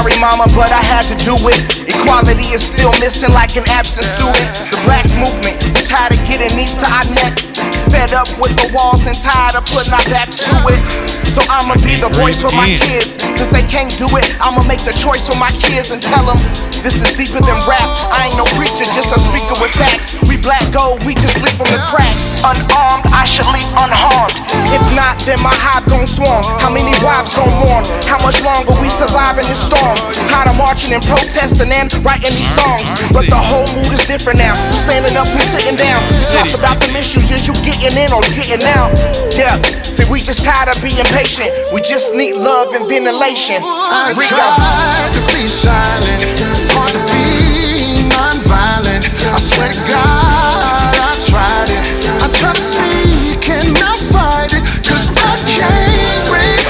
sorry mama, but I had to do it. Equality is still missing like an absent student. The black movement, tired of getting knees to our necks. Fed up with the walls and tired of putting our backs to it. So I'ma be the voice for my kids. Since they can't do it, I'ma make the choice for my kids and tell them this is deeper than rap. I ain't no preacher, just a speaker with facts. We black gold, we just leap from the cracks. Unarmed, I should leap unharmed. If not, then my hive gon' swarm. How many wives gon' mourn? How much longer we survive in this storm? Tired of marching and protesting and writing these songs. But the whole mood is different now. You standing up, we sitting down. You talk about them issues, is you getting in or getting out? Yeah, see we just tired of being patient. We just need love and ventilation. I tried to be silent, hard to be non-violent. I swear to God, I tried it. I tried to speak and I fight it, cause I can't breathe.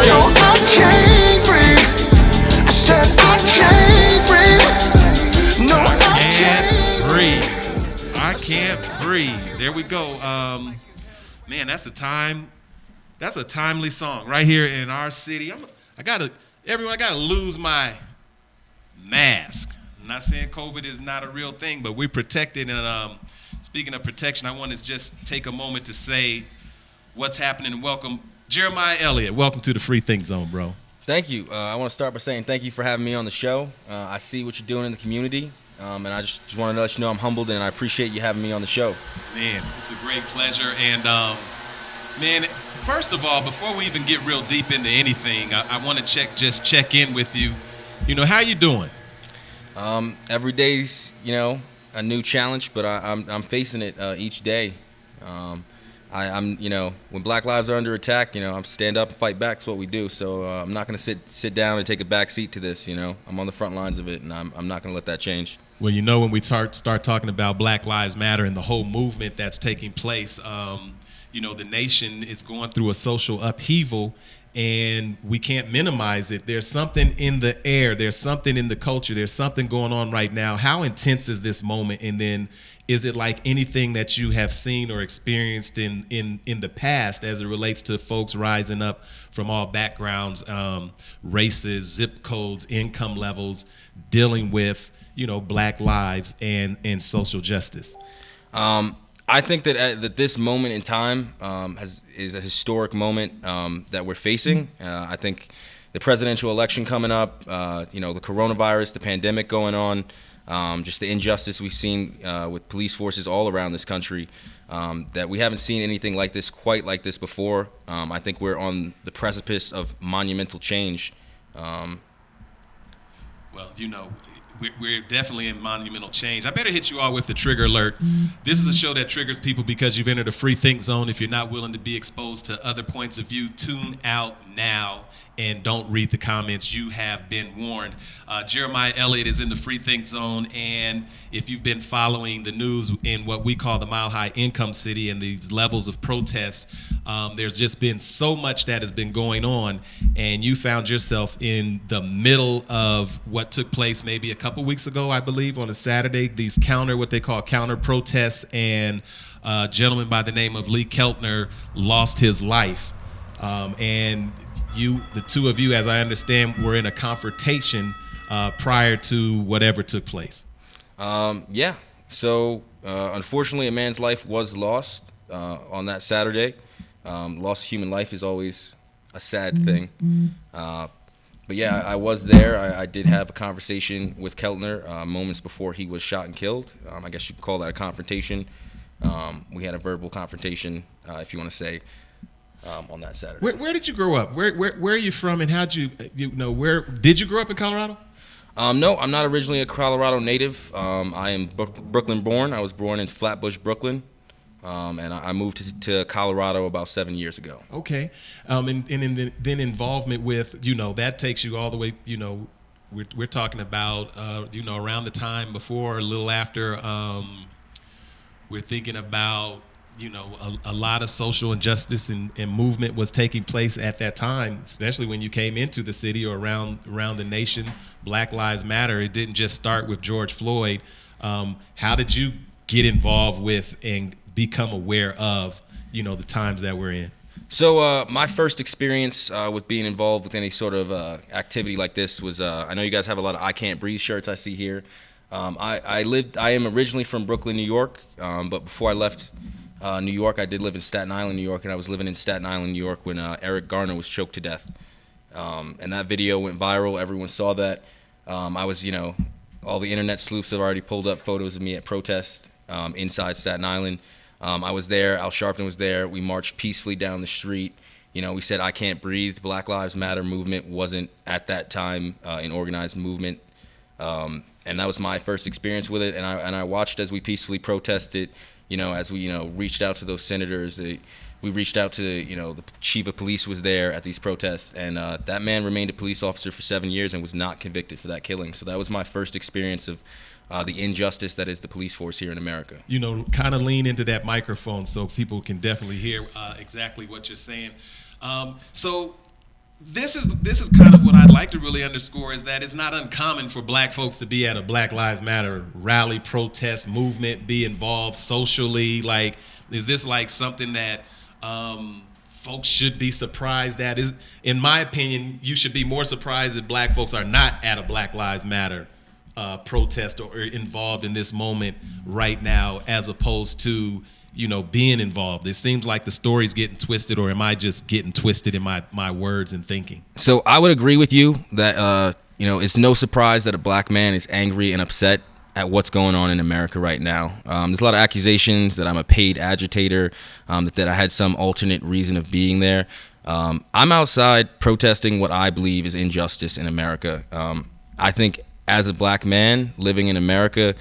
No, I can't breathe. I said I can't breathe. No, I can't breathe. I can't breathe. There we go. Man, that's a timely song right here in our city. I gotta lose my mask. I'm not saying COVID is not a real thing, but we're protected. And speaking of protection, I want to just take a moment to say what's happening and welcome Jeremiah Elliot. Welcome to the Free Think Zone, bro. Thank you. I want to start by saying thank you for having me on the show. I see what you're doing in the community, and I just wanted to let you know I'm humbled and I appreciate you having me on the show. Man, it's a great pleasure. And man, first of all, before we even get real deep into anything, I want to check in with you. You know, how you doing? Every day's, a new challenge, but I'm facing it each day. I'm when Black lives are under attack, I'm stand up and fight back. That's what we do. So I'm not going to sit down and take a back seat to this. I'm on the front lines of it, and I'm not going to let that change. Well, when we start talking about Black Lives Matter and the whole movement that's taking place, the nation is going through a social upheaval, and we can't minimize it. There's something in the air. There's something in the culture. There's something going on right now. How intense is this moment? And then is it like anything that you have seen or experienced in the past as it relates to folks rising up from all backgrounds, races, zip codes, income levels, dealing with, Black lives and social justice? I think that this moment in time is a historic moment that we're facing. I think the presidential election coming up, the coronavirus, the pandemic going on, just the injustice we've seen with police forces all around this country, that we haven't seen anything like this, quite like this before. I think we're on the precipice of monumental change. We're definitely in monumental change. I better hit you all with the trigger alert. This is a show that triggers people because you've entered a free think zone. If you're not willing to be exposed to other points of view, tune out now and don't read the comments. You have been warned. Jeremiah Elliot is in the free think zone, and if you've been following the news in what we call the Mile High Income City and these levels of protests, there's just been so much that has been going on, and you found yourself in the middle of what took place maybe a couple weeks ago, I believe, on a Saturday, these what they call counter protests, and a gentleman by the name of Keltner lost his life. And the two of you, as I understand, were in a confrontation prior to whatever took place. Yeah. So, unfortunately, a man's life was lost on that Saturday. Loss of human life is always a sad thing. But yeah, I was there. I did have a conversation with Keltner moments before he was shot and killed. I guess you could call that a confrontation. We had a verbal confrontation, if you want to say, on that Saturday. Where did you grow up? Where are you from, and how'd where did you grow up in Colorado? No, I'm not originally a Colorado native. I am Brooklyn born. I was born in Flatbush, Brooklyn. And I moved to Colorado about 7 years ago. Okay. Then involvement with, that takes you all the way, we're talking about, around the time before, a little after, we're thinking about, a lot of social injustice and movement was taking place at that time, especially when you came into the city or around the nation. Black Lives Matter. It didn't just start with George Floyd. How did you get involved with and become aware of, the times that we're in? So my first experience with being involved with any sort of activity like this was, I know you guys have a lot of "I Can't Breathe" shirts I see here. I am originally from Brooklyn, New York, but before I left New York, I did live in Staten Island, New York, and I was living in Staten Island, New York when Eric Garner was choked to death. And that video went viral. Everyone saw that. I was, all the internet sleuths have already pulled up photos of me at protests inside Staten Island. I was there. Al Sharpton was there. We marched peacefully down the street. We said, "I can't breathe." Black Lives Matter movement wasn't at that time an organized movement. And that was my first experience with it. And I watched as we peacefully protested, as we, reached out to those senators. We reached out to, the chief of police was there at these protests. And that man remained a police officer for 7 years and was not convicted for that killing. So that was my first experience of the injustice that is the police force here in America. Kind of lean into that microphone so people can definitely hear exactly what you're saying. So this is kind of what I'd like to really underscore, is that it's not uncommon for black folks to be at a Black Lives Matter rally, protest, movement, be involved socially. Like, is this like something that folks should be surprised at? In my opinion, you should be more surprised that black folks are not at a Black Lives Matter protest or involved in this moment right now, as opposed to being involved. It seems like the story's getting twisted, or am I just getting twisted in my words and thinking? So I would agree with you that it's no surprise that a black man is angry and upset at what's going on in America right now. There's a lot of accusations that I'm a paid agitator, that I had some alternate reason of being there. I'm outside protesting what I believe is injustice in America. I think as a black man living in America,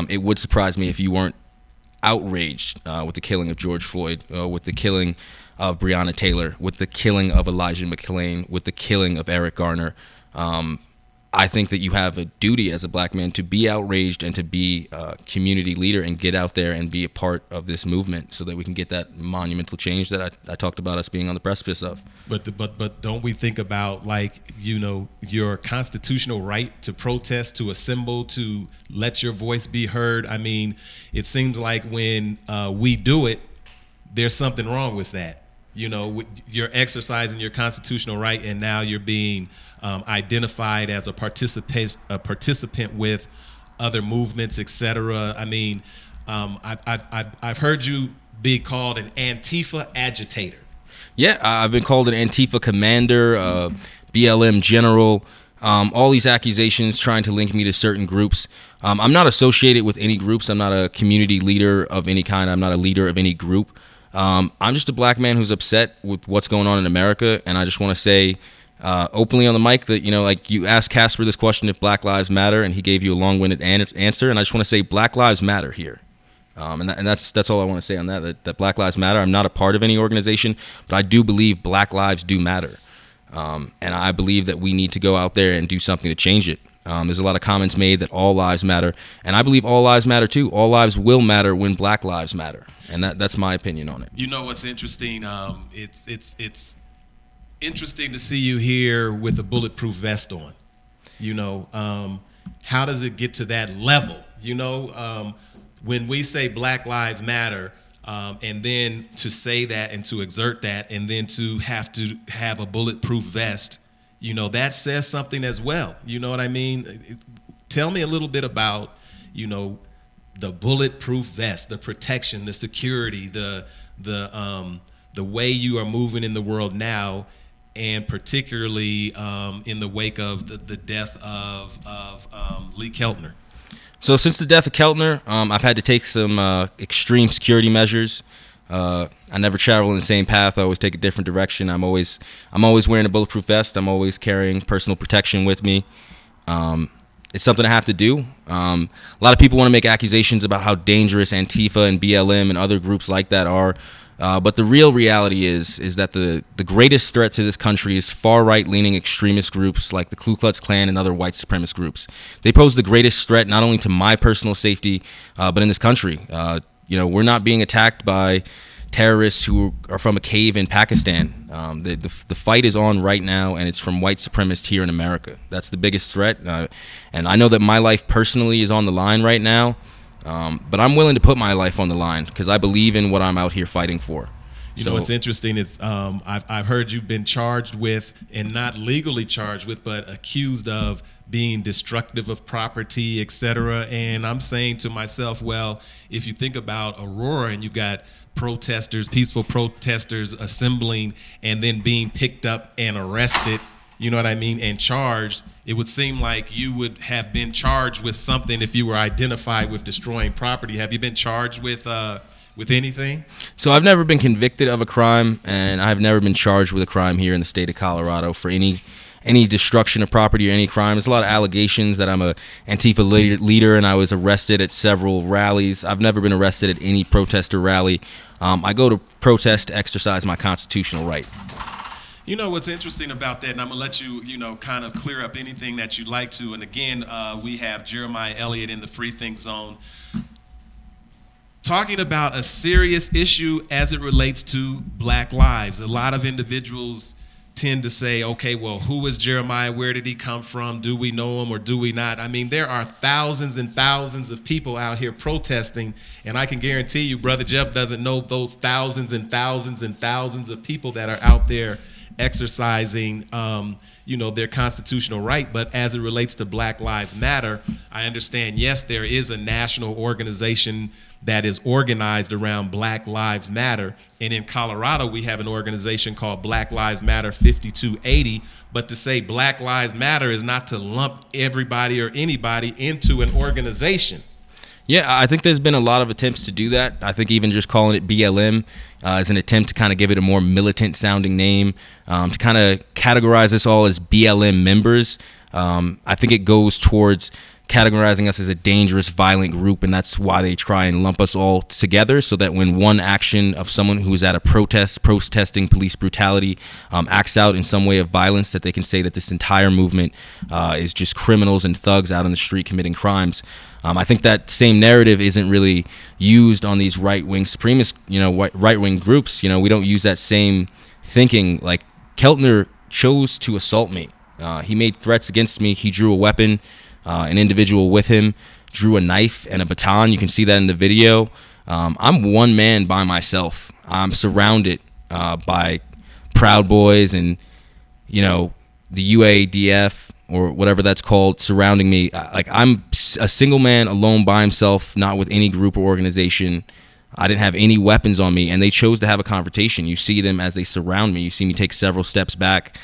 it would surprise me if you weren't outraged with the killing of George Floyd, with the killing of Breonna Taylor, with the killing of Elijah McClain, with the killing of Eric Garner. I think that you have a duty as a black man to be outraged and to be a community leader and get out there and be a part of this movement so that we can get that monumental change that I talked about us being on the precipice of. But don't we think about, your constitutional right to protest, to assemble, to let your voice be heard? I mean, it seems like when we do it, there's something wrong with that. You're exercising your constitutional right, and now you're being identified as a participant with other movements, etc. I mean, I've heard you be called an Antifa agitator. Yeah, I've been called an Antifa commander, BLM general, all these accusations trying to link me to certain groups. I'm not associated with any groups. I'm not a community leader of any kind. I'm not a leader of any group. I'm just a black man who's upset with what's going on in America, and I just want to say openly on the mic that, you asked Casper this question if Black Lives Matter, and he gave you a long-winded answer, and I just want to say Black Lives Matter here. And that's all I want to say on that Black Lives Matter. I'm not a part of any organization, but I do believe black lives do matter. And I believe that we need to go out there and do something to change it. There's a lot of comments made that all lives matter, and I believe all lives matter too. All lives will matter when black lives matter, and that's my opinion on it. What's interesting? It's interesting to see you here with a bulletproof vest on. How does it get to that level? When we say Black Lives Matter, and then to say that and to exert that, and then to have a bulletproof vest, that says something as well. You know what I mean? Tell me a little bit about, the bulletproof vest, the protection, the security, the way you are moving in the world now, and particularly in the wake of the death of Lee Keltner. So since the death of Keltner, I've had to take some extreme security measures. I never travel in the same path. I always take a different direction. I'm always wearing a bulletproof vest. I'm always carrying personal protection with me. It's something I have to do. A lot of people want to make accusations about how dangerous Antifa and BLM and other groups like that are. But the real reality is that the greatest threat to this country is far-right leaning extremist groups like the Ku Klux Klan and other white supremacist groups. They pose the greatest threat not only to my personal safety, but in this country. We're not being attacked by terrorists who are from a cave in Pakistan. The fight is on right now, and it's from white supremacists here in America. That's the biggest threat. And I know that my life personally is on the line right now. But I'm willing to put my life on the line because I believe in what I'm out here fighting for. You know, what's interesting is I've heard you've been charged with, and not legally charged with, but accused of being destructive of property, etc. And I'm saying to myself, well, if you think about Aurora and you've got protesters, peaceful protesters assembling and then being picked up and arrested, you know what I mean, and charged, it would seem like you would have been charged with something if you were identified with destroying property. Have you been charged with anything? So I've never been convicted of a crime, and I've never been charged with a crime here in the state of Colorado for any destruction of property or any crime. There's a lot of allegations that I'm a Antifa leader and I was arrested at several rallies. I've never been arrested at any protester rally. I go to protest to exercise my constitutional right. You know what's interesting about that, and I'm going to let you, kind of clear up anything that you'd like to. And again, we have Jeremiah Elliot in the Free Think Zone talking about a serious issue as it relates to Black lives. A lot of individuals tend to say, okay, well, who is Jeremiah? Where did he come from? Do we know him or do we not? I mean, there are thousands and thousands of people out here protesting, and I can guarantee you, Brother Jeff doesn't know those thousands and thousands and thousands of people that are out there exercising their constitutional right. But as it relates to Black Lives Matter, I understand, yes, there is a national organization that is organized around Black Lives Matter. And in Colorado, we have an organization called Black Lives Matter 5280. But to say Black Lives Matter is not to lump everybody or anybody into an organization. Yeah, I think there's been a lot of attempts to do that. I think even just calling it BLM is an attempt to kind of give it a more militant-sounding name, to kind of categorize us all as BLM members. I think it goes towards categorizing us as a dangerous, violent group, and that's why they try and lump us all together, so that when one action of someone who is at a protesting police brutality, acts out in some way of violence, that they can say that this entire movement is just criminals and thugs out on the street committing crimes. I think that same narrative isn't really used on these right-wing supremacist, right-wing groups. We don't use that same thinking. Like, Keltner chose to assault me. He made threats against me. He drew a weapon. An individual with him drew a knife and a baton. You can see that in the video. I'm one man by myself. I'm surrounded by Proud Boys and, the UADF or whatever that's called surrounding me. I'm a single man alone by himself, not with any group or organization. I didn't have any weapons on me, and they chose to have a confrontation. You see them as they surround me. You see me take several steps back.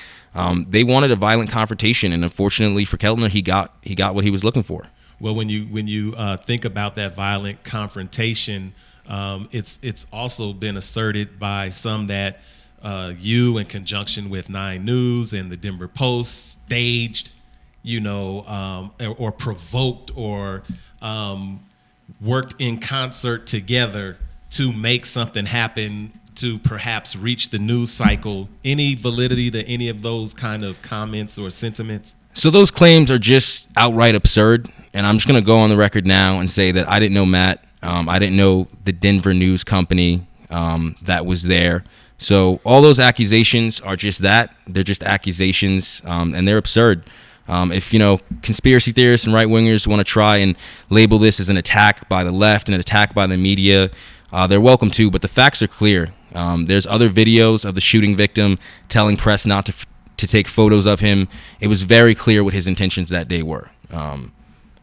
They wanted a violent confrontation, and unfortunately for Keltner, he got what he was looking for. Well, when you think about that violent confrontation, it's also been asserted by some that you, in conjunction with 9 News and the Denver Post, staged, or provoked or worked in concert together to make something happen to perhaps reach the news cycle. Any validity to any of those kind of comments or sentiments? So those claims are just outright absurd, and I'm just going to go on the record now and say that I didn't know Matt. I didn't know the Denver news company that was there. So all those accusations are just that. They're just accusations, and they're absurd. If, conspiracy theorists and right-wingers want to try and label this as an attack by the left and an attack by the media, they're welcome to, but the facts are clear. There's other videos of the shooting victim telling press not to take photos of him. It was very clear what his intentions that day were. And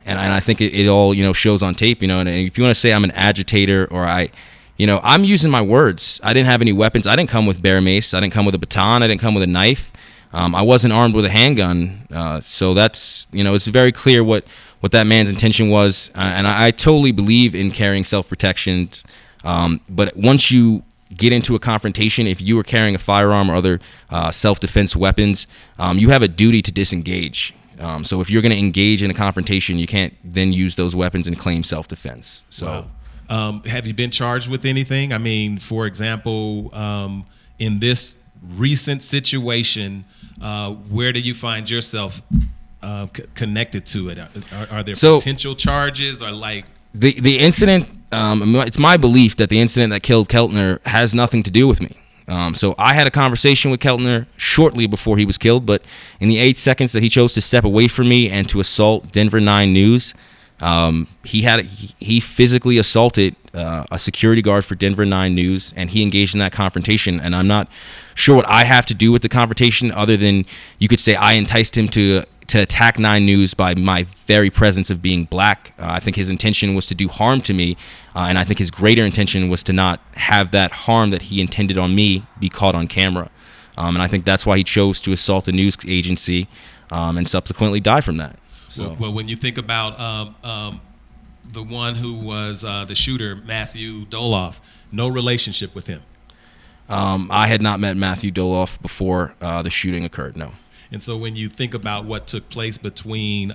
I think it all, shows on tape, and if you want to say I'm an agitator or I'm using my words. I didn't have any weapons. I didn't come with bear mace. I didn't come with a baton. I didn't come with a knife. I wasn't armed with a handgun. So that's, it's very clear what that man's intention was. And I totally believe in carrying self-protection. But once you get into a confrontation, if you are carrying a firearm or other self-defense weapons, you have a duty to disengage. So if you're going to engage in a confrontation, you can't then use those weapons and claim self-defense. So, wow. Have you been charged with anything? I mean, for example, in this recent situation, where do you find yourself connected to it? Are there potential charges or the incident? It's my belief that the incident that killed Keltner has nothing to do with me. So I had a conversation with Keltner shortly before he was killed, but in the 8 seconds that he chose to step away from me and to assault Denver 9 News, he physically assaulted a security guard for Denver 9 News, and he engaged in that confrontation. And I'm not sure what I have to do with the confrontation, other than you could say I enticed him to attack 9 News by my very presence of being black. I think his intention was to do harm to me, and I think his greater intention was to not have that harm that he intended on me be caught on camera. And I think that's why he chose to assault a news agency and subsequently die from that. So. Well, when you think about the one who was the shooter, Matthew Doloff, no relationship with him. I had not met Matthew Doloff before the shooting occurred, no. And so when you think about what took place between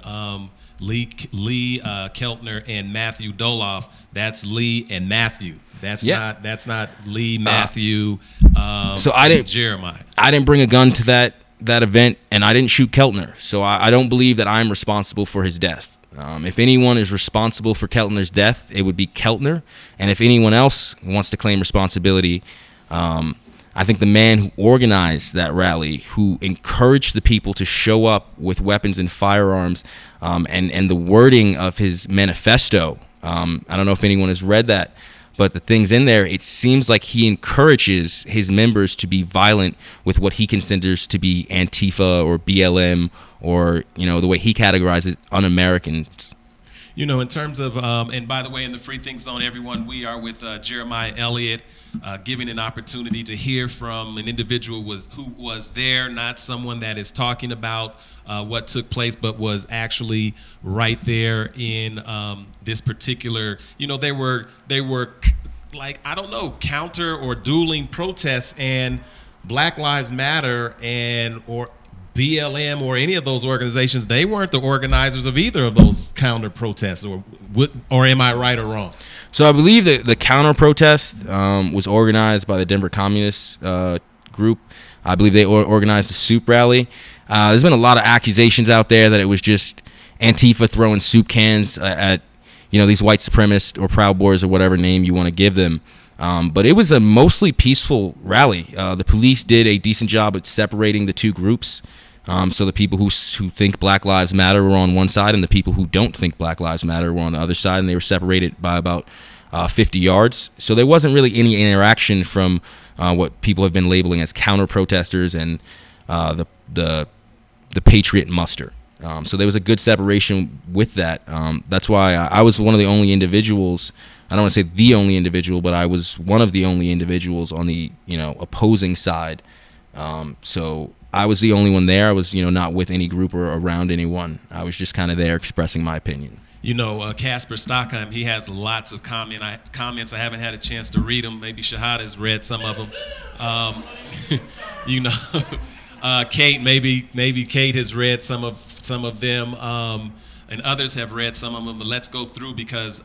Lee Keltner and Matthew Doloff, that's Lee and Matthew. That's not Lee, Matthew, so I didn't Jeremiah. I didn't bring a gun to that event, and I didn't shoot Keltner. So I don't believe that I'm responsible for his death. If anyone is responsible for Keltner's death, it would be Keltner. And if anyone else wants to claim responsibility, I think the man who organized that rally, who encouraged the people to show up with weapons and firearms, and the wording of his manifesto, I don't know if anyone has read that, but the things in there, it seems like he encourages his members to be violent with what he considers to be Antifa or BLM, or, the way he categorizes un-Americans. In terms of, and by the way, in the Free Think Zone, everyone, we are with Jeremiah Elliot, giving an opportunity to hear from an individual who was there, not someone that is talking about what took place, but was actually right there in this particular, they were like, I don't know, counter or dueling protests, and Black Lives Matter or BLM or any of those organizations, they weren't the organizers of either of those counter protests, or am I right or wrong? So I believe that the counter protest was organized by the Denver Communist group. I believe they organized a soup rally. There's been a lot of accusations out there that it was just Antifa throwing soup cans at these white supremacists or Proud Boys or whatever name you want to give them. But it was a mostly peaceful rally. The police did a decent job at separating the two groups. So the people who think Black Lives Matter were on one side, and the people who don't think Black Lives Matter were on the other side, and they were separated by about 50 yards. So there wasn't really any interaction from what people have been labeling as counter-protesters and the patriot muster. So there was a good separation with that. That's why I was one of the only individuals. I don't want to say the only individual, but I was one of the only individuals on the opposing side. So I was the only one there. I was not with any group or around anyone. I was just kind of there expressing my opinion. Casper Stockheim, he has lots of comments. I haven't had a chance to read them. Maybe Shahada has read some of them. Kate, maybe Kate has read some of them, and others have read some of them. But let's go through, because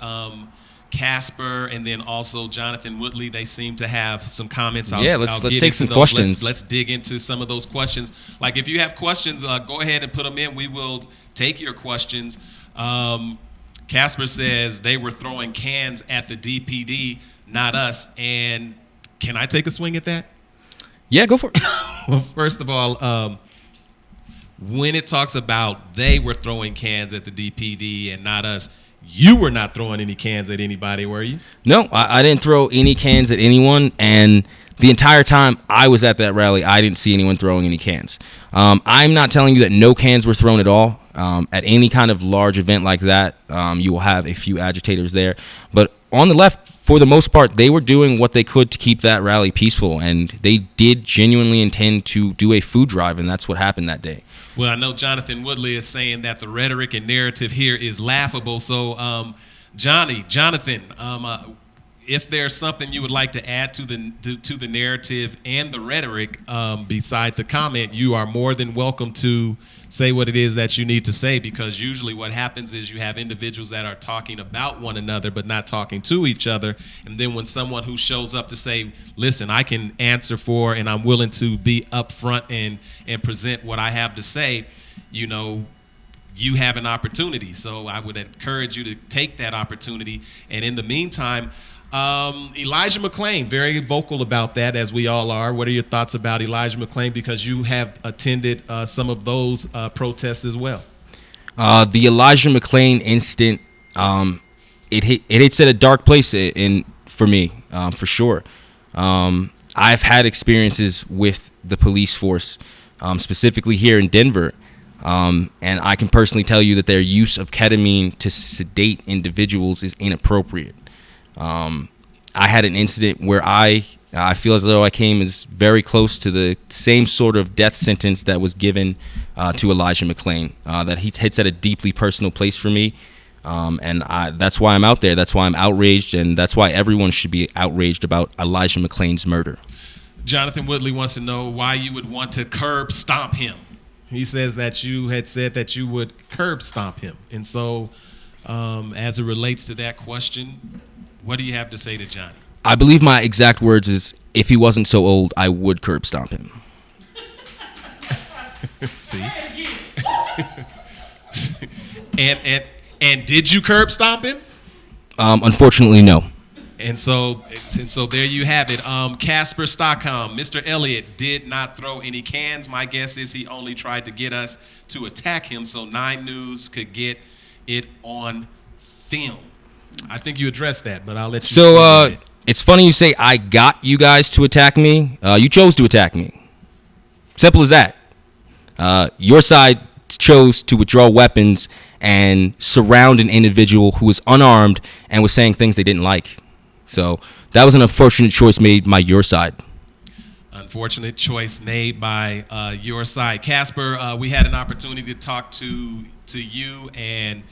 Casper and then also Jonathan Woodley, they seem to have some comments. Let's take some questions. Let's dig into some of those questions. Like, if you have questions, go ahead and put them in. We will take your questions. Casper says they were throwing cans at the DPD, not us. And can I take a swing at that? Yeah, go for it. Well, first of all, when it talks about they were throwing cans at the DPD and not us, you were not throwing any cans at anybody, were you? No, I didn't throw any cans at anyone, and the entire time I was at that rally, I didn't see anyone throwing any cans. I'm not telling you that no cans were thrown at all. At any kind of large event like that, you will have a few agitators there. But on the left, for the most part, they were doing what they could to keep that rally peaceful, and they did genuinely intend to do a food drive, and that's what happened that day. Well, I know Jonathan Woodley is saying that the rhetoric and narrative here is laughable. So, Jonathan, if there's something you would like to add to the narrative and the rhetoric, beside the comment, you are more than welcome to say what it is that you need to say, because usually what happens is you have individuals that are talking about one another but not talking to each other, and then when someone who shows up to say, listen, I can answer for and I'm willing to be upfront and present what I have to say, you have an opportunity. So I would encourage you to take that opportunity. And in the meantime, Elijah McClain, very vocal about that, as we all are. What are your thoughts about Elijah McClain, because you have attended some of those protests as well? The Elijah McClain incident it hits at a dark place for me, for sure. I've had experiences with the police force, specifically here in Denver, and I can personally tell you that their use of ketamine to sedate individuals is inappropriate. I had an incident where I feel as though I came as very close to the same sort of death sentence that was given to Elijah McClain. That he hits at a deeply personal place for me. And that's why I'm out there. That's why I'm outraged, and that's why everyone should be outraged about Elijah McClain's murder. Jonathan Woodley wants to know why you would want to curb stomp him. He says that you had said that you would curb stomp him. And so as it relates to that question, what do you have to say to Johnny? I believe my exact words is, if he wasn't so old, I would curb stomp him. See? And did you curb stomp him? Unfortunately, no. And so there you have it. Casper Stockholm, Mr. Elliot did not throw any cans. My guess is he only tried to get us to attack him so 9 News could get it on film. I think you addressed that, but I'll let you. So it's funny you say I got you guys to attack me. You chose to attack me. Simple as that. Your side chose to withdraw weapons and surround an individual who was unarmed and was saying things they didn't like. So that was an unfortunate choice made by your side. Unfortunate choice made by your side. Casper, we had an opportunity to talk to you, and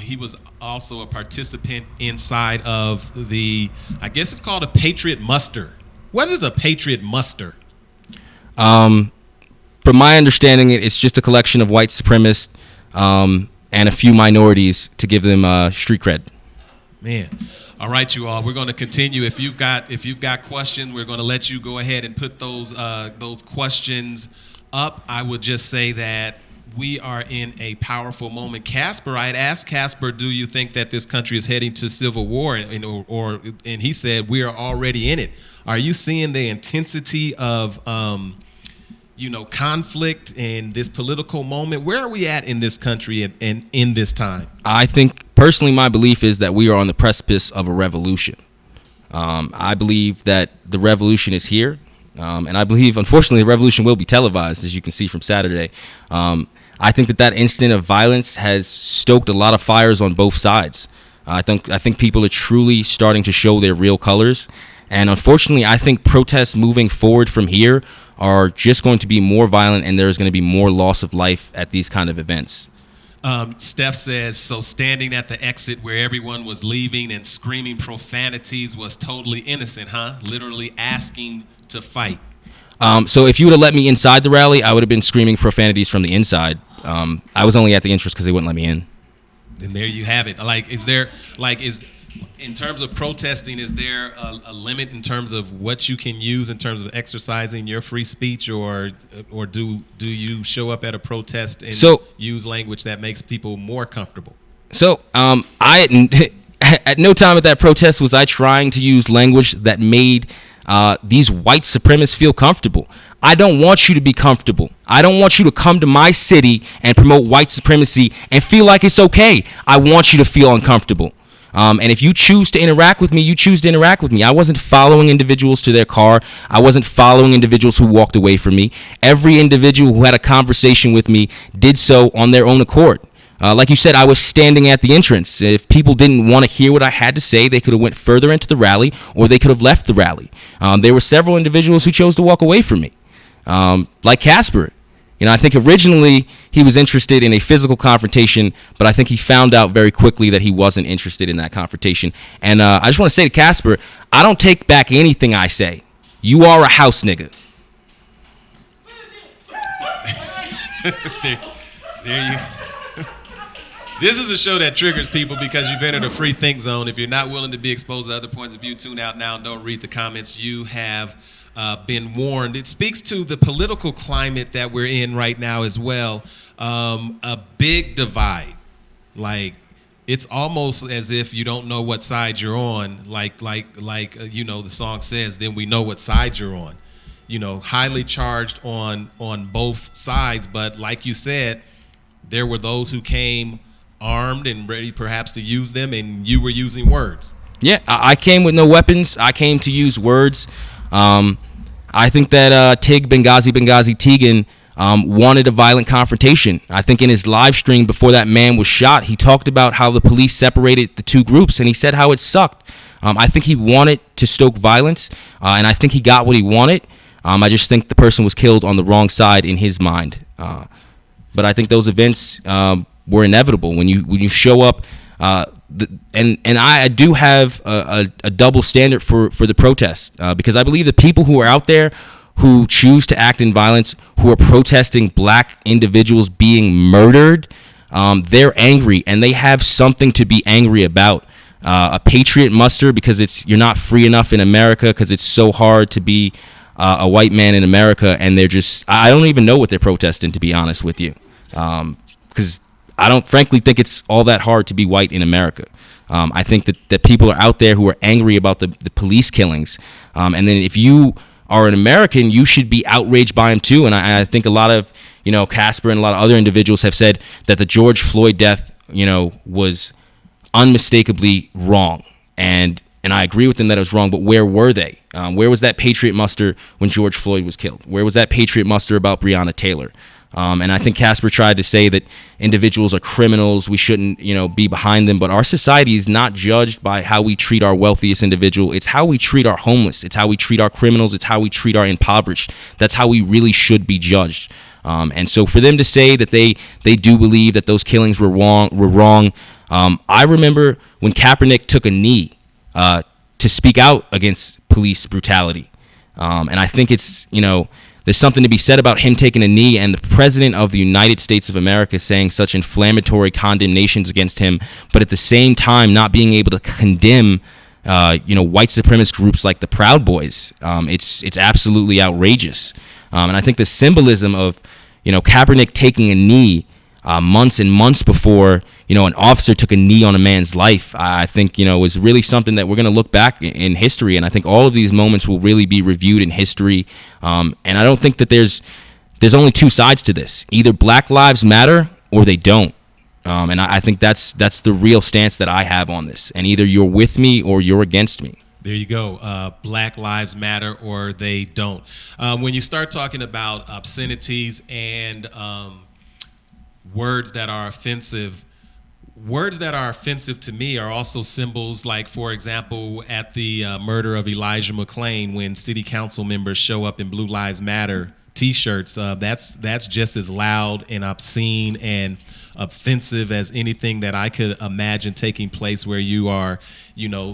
he was also a participant inside of the, I guess it's called a Patriot Muster. What is a Patriot Muster? From my understanding, it's just a collection of white supremacists and a few minorities to give them street cred. Man. All right, you all. We're going to continue. If you've got questions, we're going to let you go ahead and put those questions up. I would just say that we are in a powerful moment. Casper, I had asked Casper, do you think that this country is heading to civil war? And he said we are already in it. Are you seeing the intensity of conflict and this political moment? Where are we at in this country and in this time? I think personally, my belief is that we are on the precipice of a revolution. I believe that the revolution is here. And I believe, unfortunately, the revolution will be televised, as you can see from Saturday. I think that instant of violence has stoked a lot of fires on both sides. I think people are truly starting to show their real colors. And unfortunately, I think protests moving forward from here are just going to be more violent, and there's going to be more loss of life at these kind of events. Steph says, so standing at the exit where everyone was leaving and screaming profanities was totally innocent, huh? Literally asking to fight. So if you would have let me inside the rally, I would have been screaming profanities from the inside. I was only at the entrance because they wouldn't let me in. And there you have it. In terms of protesting, is there a limit in terms of what you can use in terms of exercising your free speech, or do you show up at a protest and use language that makes people more comfortable? So I at no time at that protest was I trying to use language that made these white supremacists feel comfortable. I don't want you to be comfortable. I don't want you to come to my city and promote white supremacy and feel like it's okay. I want you to feel uncomfortable. And if you choose to interact with me, you choose to interact with me. I wasn't following individuals to their car. I wasn't following individuals who walked away from me. Every individual who had a conversation with me did so on their own accord. Like you said, I was standing at the entrance. If people didn't want to hear what I had to say, they could have went further into the rally, or they could have left the rally. There were several individuals who chose to walk away from me, like Casper. I think originally he was interested in a physical confrontation, but I think he found out very quickly that he wasn't interested in that confrontation. And I just want to say to Casper, I don't take back anything I say. You are a house nigga. there you This is a show that triggers people because you've entered a free think zone. If you're not willing to be exposed to other points of view, tune out now and don't read the comments. You have been warned. It speaks to the political climate that we're in right now as well. A big divide. Like, it's almost as if you don't know what side you're on. Like the song says, then we know what side you're on. Highly charged on both sides. But like you said, there were those who came armed and ready perhaps to use them, and you were using words. Yeah, I came with no weapons. I came to use words. I think that Benghazi Tegan wanted a violent confrontation. I think in his live stream before that man was shot, he talked about how the police separated the two groups, and he said how it sucked. I think he wanted to stoke violence, and I think he got what he wanted. I just think the person was killed on the wrong side in his mind. But I think those events were inevitable when you show up. And I do have a double standard for the protest because I believe the people who are out there who choose to act in violence, who are protesting black individuals being murdered, they're angry and they have something to be angry about. A patriot muster because you're not free enough in America because it's so hard to be a white man in America, and I don't even know what they're protesting, to be honest with you, because I don't frankly think it's all that hard to be white in America. I think that people are out there who are angry about the police killings. And then if you are an American, you should be outraged by them too. And I think a lot of, Casper and a lot of other individuals have said that the George Floyd death, was unmistakably wrong. And I agree with them that it was wrong, but where were they? Where was that patriot muster when George Floyd was killed? Where was that patriot muster about Breonna Taylor? And I think Casper tried to say that individuals are criminals. We shouldn't, be behind them. But our society is not judged by how we treat our wealthiest individual. It's how we treat our homeless. It's how we treat our criminals. It's how we treat our impoverished. That's how we really should be judged. And so for them to say that they do believe that those killings were wrong. I remember when Kaepernick took a knee to speak out against police brutality. And I think it's, there's something to be said about him taking a knee and the president of the United States of America saying such inflammatory condemnations against him, but at the same time not being able to condemn, white supremacist groups like the Proud Boys. It's absolutely outrageous. And I think the symbolism of, Kaepernick taking a knee months and months before, an officer took a knee on a man's life, I think, is really something that we're going to look back in history. And I think all of these moments will really be reviewed in history. And I don't think that there's only two sides to this. Either Black Lives Matter or they don't. And I think that's the real stance that I have on this. And either you're with me or you're against me. There you go. Black Lives Matter or they don't. When you start talking about obscenities and words that are offensive to me are also symbols like, for example, at the murder of Elijah McClain, when city council members show up in Blue Lives Matter T-shirts, that's just as loud and obscene and offensive as anything that I could imagine taking place, where you are,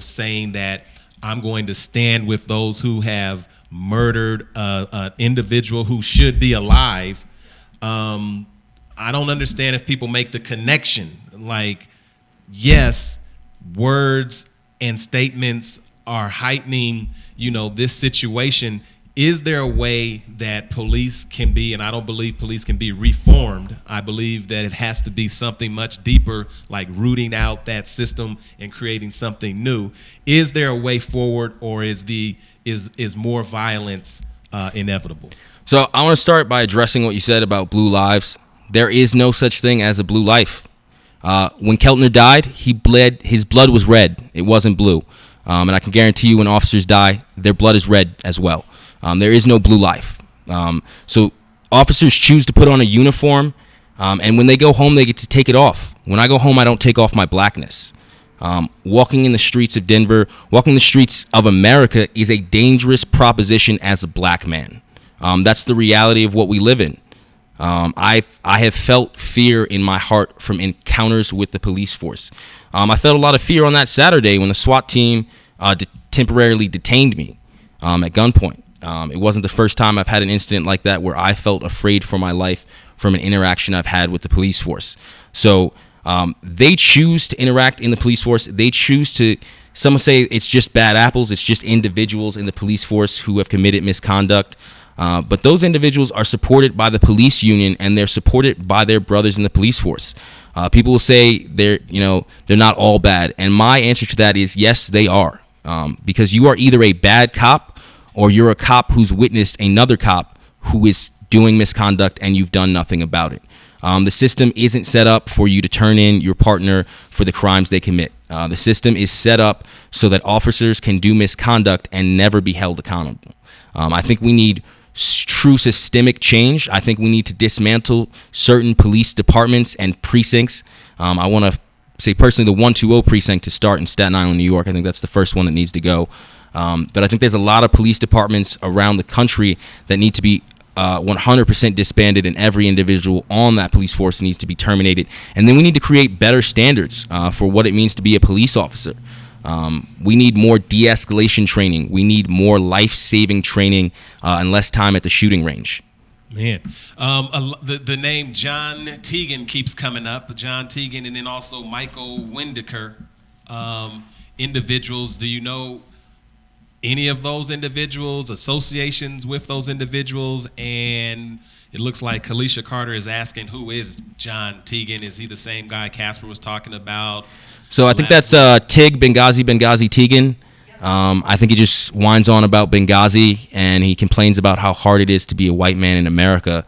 saying that I'm going to stand with those who have murdered an individual who should be alive. I don't understand if people make the connection. Like, yes, words and statements are heightening, this situation. Is there a way that police can be, and I don't believe police can be reformed. I believe that it has to be something much deeper, like rooting out that system and creating something new. Is there a way forward, or is more violence inevitable? So I want to start by addressing what you said about blue lives. There is no such thing as a blue life. When Keltner died, his blood was red. It wasn't blue. And I can guarantee you when officers die, their blood is red as well. There is no blue life. So officers choose to put on a uniform, and when they go home, they get to take it off. When I go home, I don't take off my blackness. Walking in the streets of Denver, walking the streets of America is a dangerous proposition as a black man. That's the reality of what we live in. I have felt fear in my heart from encounters with the police force. I felt a lot of fear on that Saturday when the SWAT team temporarily detained me at gunpoint. It wasn't the first time I've had an incident like that where I felt afraid for my life from an interaction I've had with the police force. So they choose to interact in the police force. They choose to, some say it's just bad apples. It's just individuals in the police force who have committed misconduct. But those individuals are supported by the police union, and they're supported by their brothers in the police force. People will say they're not all bad. And my answer to that is yes, they are. Because you are either a bad cop or you're a cop who's witnessed another cop who is doing misconduct and you've done nothing about it. The system isn't set up for you to turn in your partner for the crimes they commit. The system is set up so that officers can do misconduct and never be held accountable. I think we need true systemic change. I think we need to dismantle certain police departments and precincts. I want to say personally the 120 precinct to start in Staten Island, New York. I think that's the first one that needs to go. But I think there's a lot of police departments around the country that need to be 100% disbanded, and every individual on that police force needs to be terminated. And then we need to create better standards for what it means to be a police officer. We need more de-escalation training. We need more life-saving training and less time at the shooting range. Man, the name John Tegan keeps coming up. John Tegan, and then also Michael Windecker. Individuals, do you know any of those individuals, associations with those individuals? And it looks like Kalisha Carter is asking, who is John Tegan? Is he the same guy Casper was talking about? So I think that's Tig Benghazi Tegan. I think he just whines on about Benghazi, and he complains about how hard it is to be a white man in America.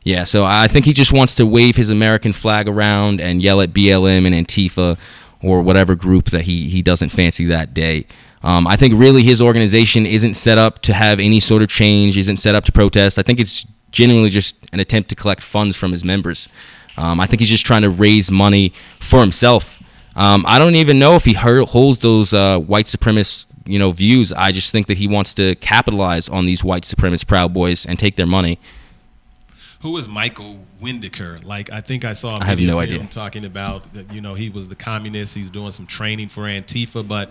Yeah, so I think he just wants to wave his American flag around and yell at BLM and Antifa or whatever group that he doesn't fancy that day. I think really his organization isn't set up to have any sort of change, isn't set up to protest. I think it's genuinely just an attempt to collect funds from his members. I think he's just trying to raise money for himself. I don't even know if he holds those white supremacist views. I just think that he wants to capitalize on these white supremacist Proud Boys and take their money. Who is Michael Windecker? Like, I think I saw a I have video no of him idea. talking about that, he was the communist. He's doing some training for Antifa. But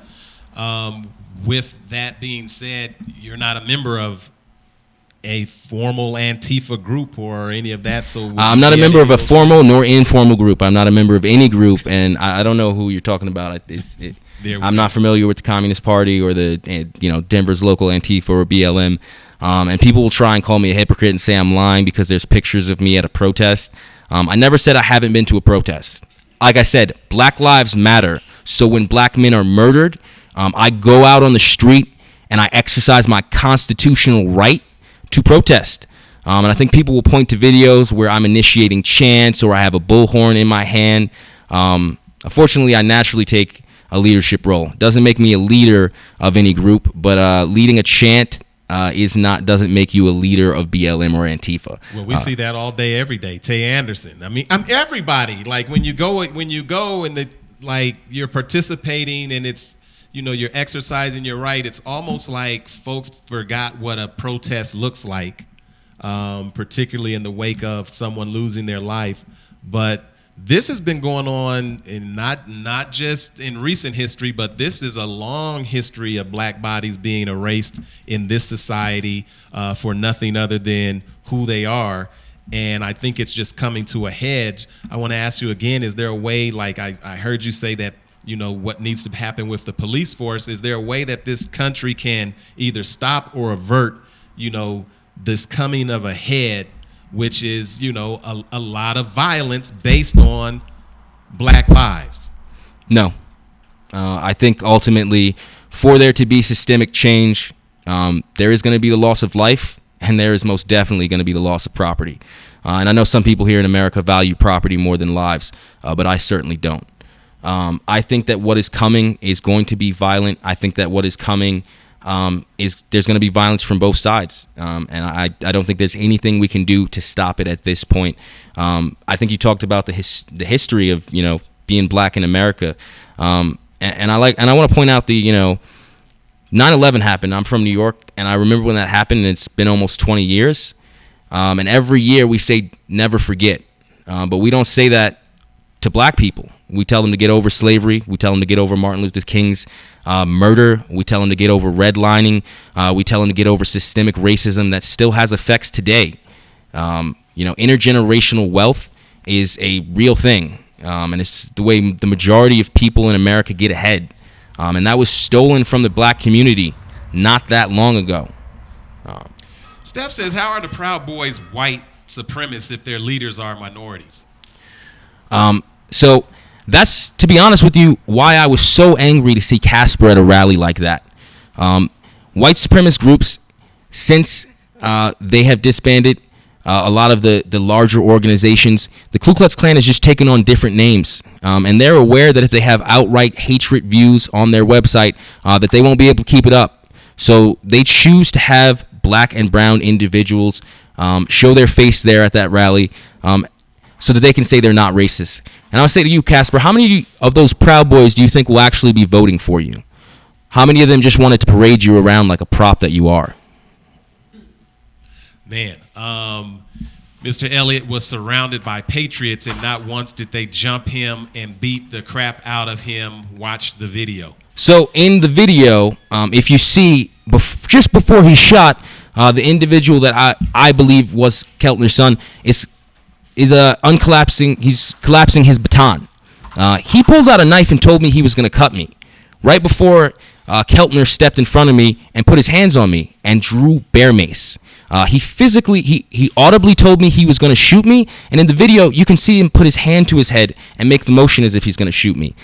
with that being said, you're not a member of a formal Antifa group or any of that. So I'm not a member of a formal nor informal group. I'm not a member of any group, and I don't know who you're talking about. I'm not familiar with the Communist Party or the Denver's local Antifa or BLM. And people will try and call me a hypocrite and say I'm lying because there's pictures of me at a protest. I never said I haven't been to a protest. Like I said, Black Lives Matter. So when black men are murdered, I go out on the street and I exercise my constitutional right to protest. And I think people will point to videos where I'm initiating chants or I have a bullhorn in my hand. Unfortunately, I naturally take a leadership role. It doesn't make me a leader of any group, but leading a chant doesn't make you a leader of BLM or Antifa. Well, we see that all day, every day. Tay Anderson. I mean, I'm everybody. Like when you go and you're participating and it's you're exercising your right. It's almost like folks forgot what a protest looks like, particularly in the wake of someone losing their life. But this has been going on in not just in recent history, but this is a long history of black bodies being erased in this society for nothing other than who they are. And I think it's just coming to a head. I want to ask you again, is there a way, like I heard you say that, what needs to happen with the police force? Is there a way that this country can either stop or avert, this coming of a head, which is, a lot of violence based on black lives? No. I think ultimately for there to be systemic change, there is going to be the loss of life, and there is most definitely going to be the loss of property. And I know some people here in America value property more than lives, but I certainly don't. I think that what is coming is going to be violent. I think that what is coming is there's going to be violence from both sides. And I don't think there's anything we can do to stop it at this point. I think you talked about the history of, being black in America. And I want to point out the, 9/11 happened. I'm from New York, and I remember when that happened, and it's been almost 20 years. And every year we say never forget. But we don't say that to black people. We tell them to get over slavery. We tell them to get over Martin Luther King's murder. We tell them to get over redlining. We tell them to get over systemic racism that still has effects today. Intergenerational wealth is a real thing, and it's the way the majority of people in America get ahead. And that was stolen from the black community not that long ago. Steph says, how are the Proud Boys white supremacists if their leaders are minorities? So that's, to be honest with you, why I was so angry to see Casper at a rally like that. White supremacist groups, since they have disbanded, a lot of the larger organizations, the Ku Klux Klan has just taken on different names. And they're aware that if they have outright hatred views on their website, that they won't be able to keep it up. So they choose to have black and brown individuals show their face there at that rally so that they can say they're not racist. And I'll say to you, Casper, how many of those Proud Boys do you think will actually be voting for you? How many of them just wanted to parade you around like a prop that you are? Man, Mr. Elliot was surrounded by patriots, and not once did they jump him and beat the crap out of him. Watch the video. So in the video, if you see, just before he shot, the individual that I believe was Keltner's son is uncollapsing. He's collapsing his baton. He pulled out a knife and told me he was going to cut me. Right before Keltner stepped in front of me and put his hands on me and drew bear mace. He audibly told me he was going to shoot me, and in the video you can see him put his hand to his head and make the motion as if he's going to shoot me.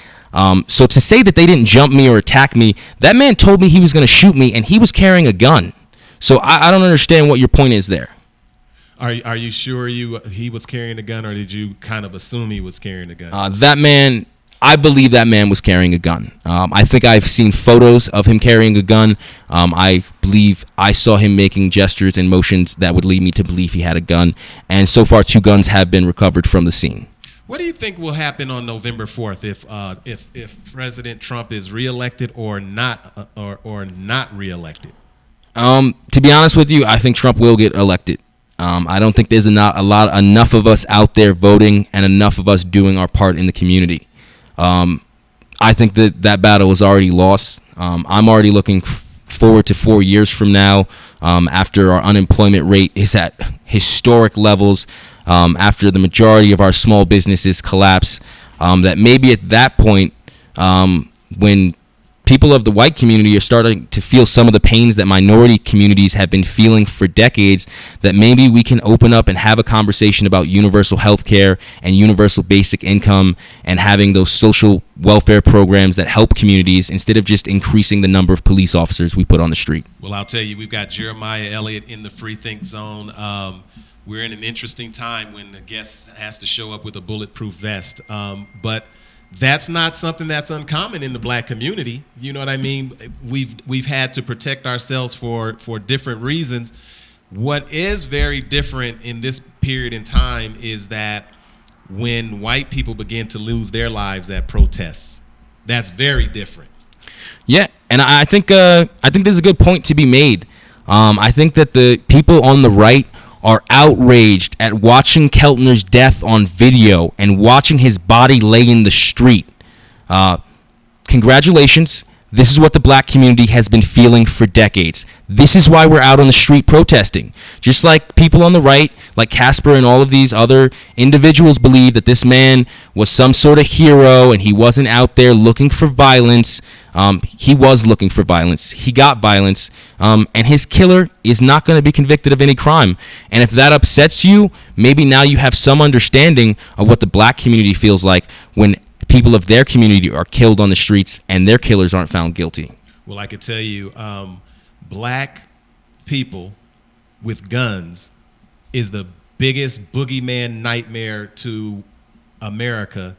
So to say that they didn't jump me or attack me, that man told me he was going to shoot me, and he was carrying a gun. So I don't understand what your point is there. Are you sure he was carrying a gun, or did you kind of assume he was carrying a gun? That man, I believe that man was carrying a gun. I think I've seen photos of him carrying a gun. I believe I saw him making gestures and motions that would lead me to believe he had a gun. And so far, 2 guns have been recovered from the scene. What do you think will happen on November 4th if President Trump is reelected or not reelected? To be honest with you, I think Trump will get elected. I don't think there's enough of us out there voting and enough of us doing our part in the community. I think that battle is already lost. I'm already looking forward to 4 years from now, after our unemployment rate is at historic levels, after the majority of our small businesses collapse, that maybe at that point, when people of the white community are starting to feel some of the pains that minority communities have been feeling for decades, that maybe we can open up and have a conversation about universal health care and universal basic income and having those social welfare programs that help communities instead of just increasing the number of police officers we put on the street. Well, I'll tell you, we've got Jeremiah Elliott in the Free Think Zone. We're in an interesting time when the guest has to show up with a bulletproof vest. But that's not something that's uncommon in the black community. You know what I mean? We've had to protect ourselves for different reasons. What is very different in this period in time is that when white people begin to lose their lives at protests, that's very different. Yeah, and I think there's a good point to be made. I think that the people on the right are outraged at watching Keltner's death on video and watching his body lay in the street. Congratulations. This is what the black community has been feeling for decades. This is why we're out on the street protesting. Just like people on the right, like Casper and all of these other individuals believe that this man was some sort of hero and he wasn't out there looking for violence. He was looking for violence. He got violence. And his killer is not going to be convicted of any crime. And if that upsets you, maybe now you have some understanding of what the black community feels like when people of their community are killed on the streets and their killers aren't found guilty. Well, I could tell you, black people with guns is the biggest boogeyman nightmare to America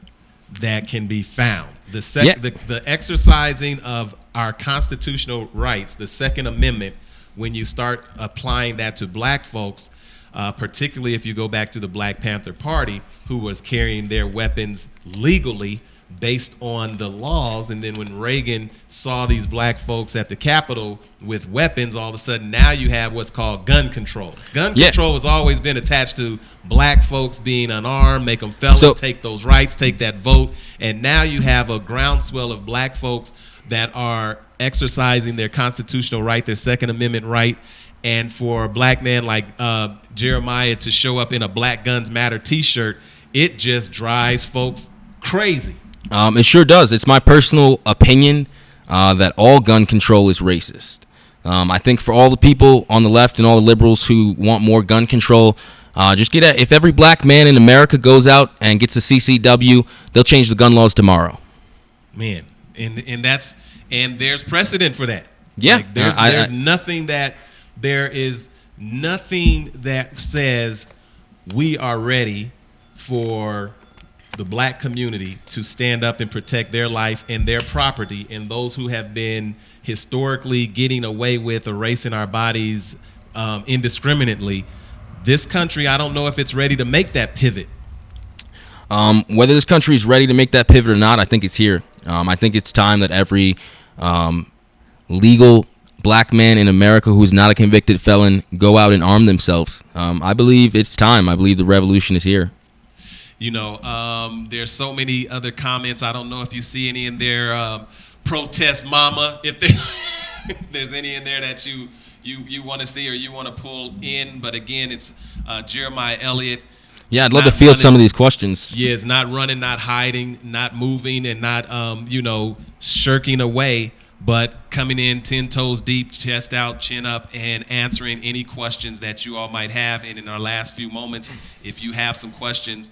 that can be found. The exercising of our constitutional rights, the Second Amendment, when you start applying that to black folks, particularly if you go back to the Black Panther Party, who was carrying their weapons legally based on the laws. And then when Reagan saw these black folks at the Capitol with weapons, all of a sudden now you have what's called gun control. Gun control has always been attached to black folks being unarmed, make them felons, take those rights, take that vote. And now you have a groundswell of black folks that are exercising their constitutional right, their Second Amendment right. And for a black man like Jeremiah to show up in a Black Guns Matter t-shirt, it just drives folks crazy. It sure does. It's my personal opinion that all gun control is racist. I think for all the people on the left and all the liberals who want more gun control, if every black man in America goes out and gets a CCW, they'll change the gun laws tomorrow. Man, and there's precedent for that. Yeah, like there's nothing that there is nothing that says we are ready for the black community to stand up and protect their life and their property, and those who have been historically getting away with erasing our bodies indiscriminately. This country, I don't know if it's ready to make that pivot. Whether this country is ready to make that pivot or not, I think it's here. I think it's time that every legal black man in America who is not a convicted felon go out and arm themselves. I believe it's time. I believe the revolution is here. You know, there's so many other comments. I don't know if you see any in there. Protest mama, if there's any in there that you want to see or you want to pull in. But again, it's Jeremiah Elliot. Yeah, I'd love to field some of these questions. Yeah, it's not running, not hiding, not moving, and not, shirking away, but coming in 10 toes deep, chest out, chin up, and answering any questions that you all might have. And in our last few moments, if you have some questions,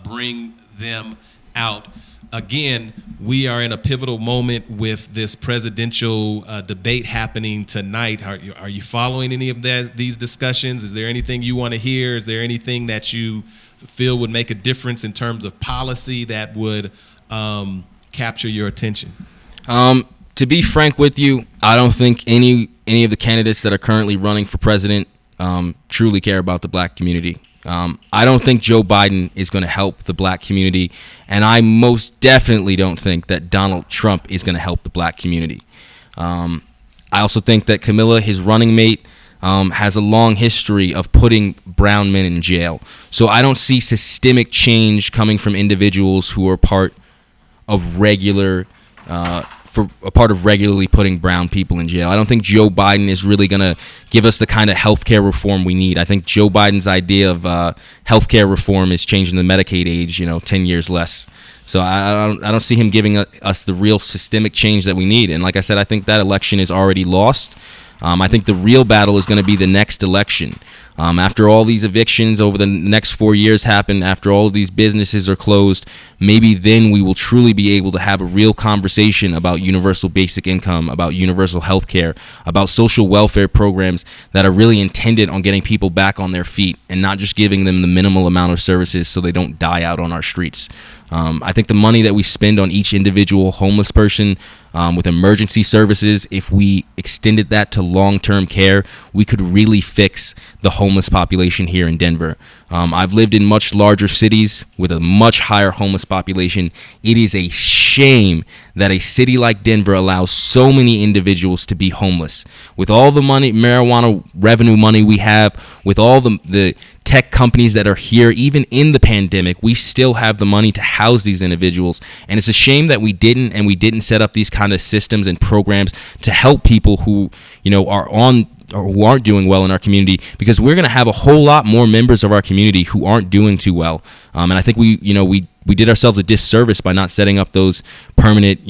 bring them out. Again, we are in a pivotal moment with this presidential debate happening tonight. Are you following any of these discussions? Is there anything you want to hear? Is there anything that you feel would make a difference in terms of policy that would capture your attention? To be frank with you, I don't think any of the candidates that are currently running for president truly care about the black community. I don't think Joe Biden is going to help the black community, and I most definitely don't think that Donald Trump is going to help the black community. I also think that Camilla, his running mate, has a long history of putting brown men in jail. So I don't see systemic change coming from individuals who are part of regularly putting brown people in jail. I don't think Joe Biden is really going to give us the kind of healthcare reform we need. I think Joe Biden's idea of healthcare reform is changing the Medicaid age, 10 years less. So I don't see him giving us the real systemic change that we need. And like I said, I think that election is already lost. I think the real battle is going to be the next election. After all these evictions over the next 4 years happen, after all of these businesses are closed, maybe then we will truly be able to have a real conversation about universal basic income, about universal health care, about social welfare programs that are really intended on getting people back on their feet and not just giving them the minimal amount of services so they don't die out on our streets. I think the money that we spend on each individual homeless person with emergency services, if we extended that to long-term care, we could really fix the homeless population here in Denver. I've lived in much larger cities with a much higher homeless population. It is a shame that a city like Denver allows so many individuals to be homeless. With all the money, marijuana revenue money we have, with all the tech companies that are here, even in the pandemic, we still have the money to house these individuals. And it's a shame that we didn't set up these kind of systems and programs to help people who, are on or who aren't doing well in our community, because we're going to have a whole lot more members of our community who aren't doing too well. And I think we did ourselves a disservice by not setting up those permanent,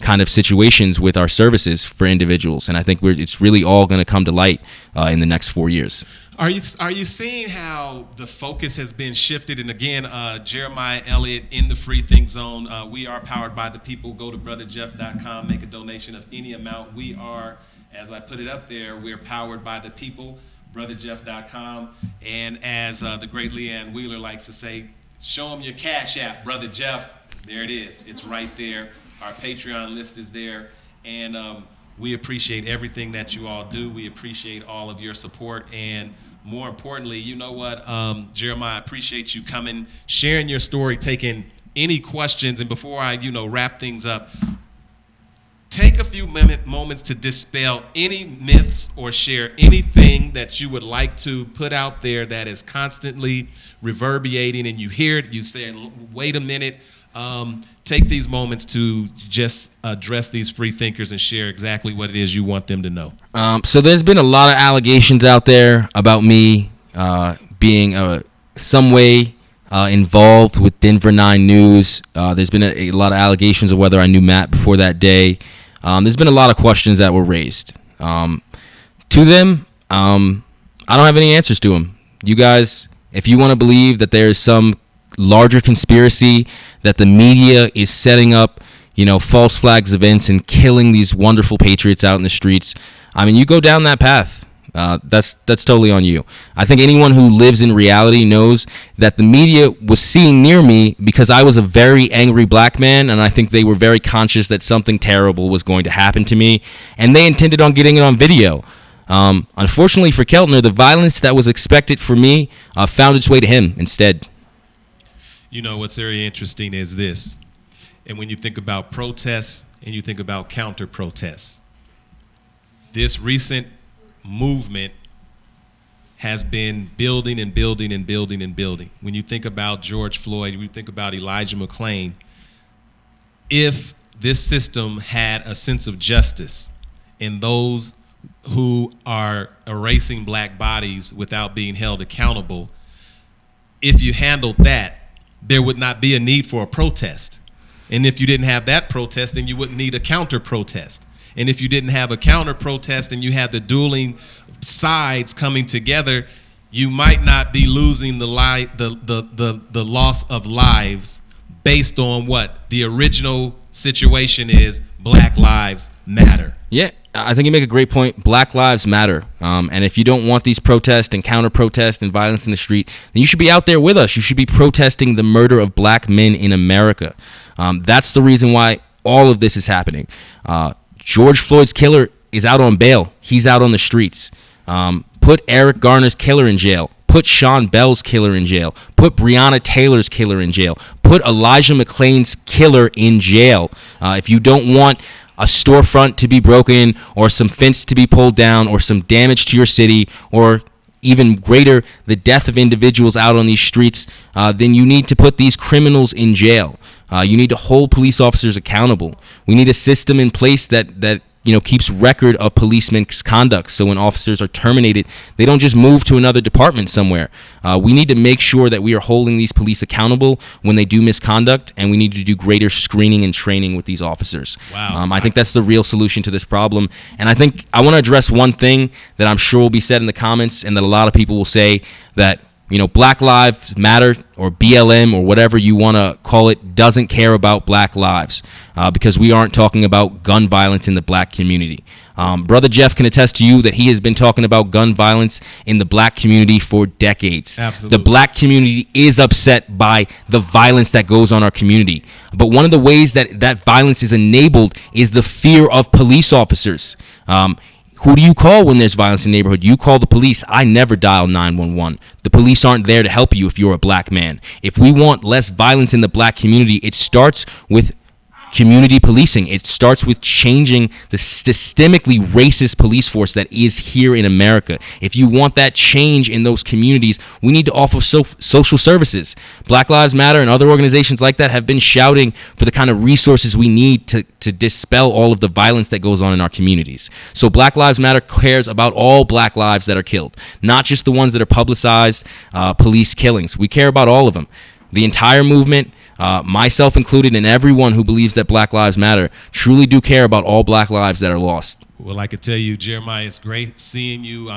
kind of situations with our services for individuals. And I think it's really all going to come to light in the next 4 years. Are you seeing how the focus has been shifted? And again, Jeremiah Elliot in the Free Think Zone. We are powered by the people. Go to brotherjeff.com, make a donation of any amount. We are, as I put it up there, we're powered by the people, brotherjeff.com. And as the great Leanne Wheeler likes to say, show them your Cash App, Brother Jeff. There it is. It's right there. Our Patreon list is there. And we appreciate everything that you all do. We appreciate all of your support. And more importantly, you know what, Jeremiah, I appreciate you coming, sharing your story, taking any questions. And before I, wrap things up, take a few moments to dispel any myths or share anything that you would like to put out there that is constantly reverberating, and you hear it, you say, wait a minute. Take these moments to just address these free thinkers and share exactly what it is you want them to know. So there's been a lot of allegations out there about me being some way involved with Denver 9 News. There's been a lot of allegations of whether I knew Matt before that day. There's been a lot of questions that were raised. To them, I don't have any answers to them. You guys, if you want to believe that there is some larger conspiracy that the media is setting up, false flags events and killing these wonderful patriots out in the streets, I mean, you go down that path. That's totally on you. I think anyone who lives in reality knows that the media was seeing near me because I was a very angry black man, and I think they were very conscious that something terrible was going to happen to me, and they intended on getting it on video. Unfortunately for Keltner, the violence that was expected for me found its way to him instead. You know, what's very interesting is this, and when you think about protests and you think about counter-protests, this recent movement has been building and building and building and building. When you think about George Floyd, when you think about Elijah McClain, if this system had a sense of justice and those who are erasing black bodies without being held accountable, if you handled that, there would not be a need for a protest. And if you didn't have that protest, then you wouldn't need a counter protest. And if you didn't have a counter protest and you had the dueling sides coming together, you might not be losing the loss of lives based on what the original situation is. Black lives matter. Yeah, I think you make a great point. Black lives matter. And if you don't want these protests and counter-protests and violence in the street, then you should be out there with us. You should be protesting the murder of black men in America. That's the reason why all of this is happening. George Floyd's killer is out on bail. He's out on the streets. Put Eric Garner's killer in jail. Put Sean Bell's killer in jail. Put Breonna Taylor's killer in jail. Put Elijah McClain's killer in jail. If you don't want a storefront to be broken or some fence to be pulled down or some damage to your city or even greater, the death of individuals out on these streets, then you need to put these criminals in jail. You need to hold police officers accountable. We need a system in place that keeps record of police misconduct. So when officers are terminated, they don't just move to another department somewhere. We need to make sure that we are holding these police accountable when they do misconduct, and we need to do greater screening and training with these officers. Wow. I think that's the real solution to this problem. And I think I want to address one thing that I'm sure will be said in the comments, and that a lot of people will say that Black Lives Matter or BLM or whatever you want to call it doesn't care about black lives because we aren't talking about gun violence in the black community. Brother Jeff can attest to you that he has been talking about gun violence in the black community for decades. Absolutely. The black community is upset by the violence that goes on our community. But one of the ways that violence is enabled is the fear of police officers. Who do you call when there's violence in the neighborhood? You call the police. I never dial 911. The police aren't there to help you if you're a black man. If we want less violence in the black community, it starts with community policing. It starts with changing the systemically racist police force that is here in America. If you want that change in those communities, we need to offer social services. Black Lives Matter and other organizations like that have been shouting for the kind of resources we need to dispel all of the violence that goes on in our communities. So Black Lives Matter cares about all black lives that are killed, not just the ones that are publicized police killings. We care about all of them. The entire movement, myself included, and everyone who believes that Black Lives Matter truly do care about all black lives that are lost. Well, I could tell you, Jeremiah, it's great seeing you.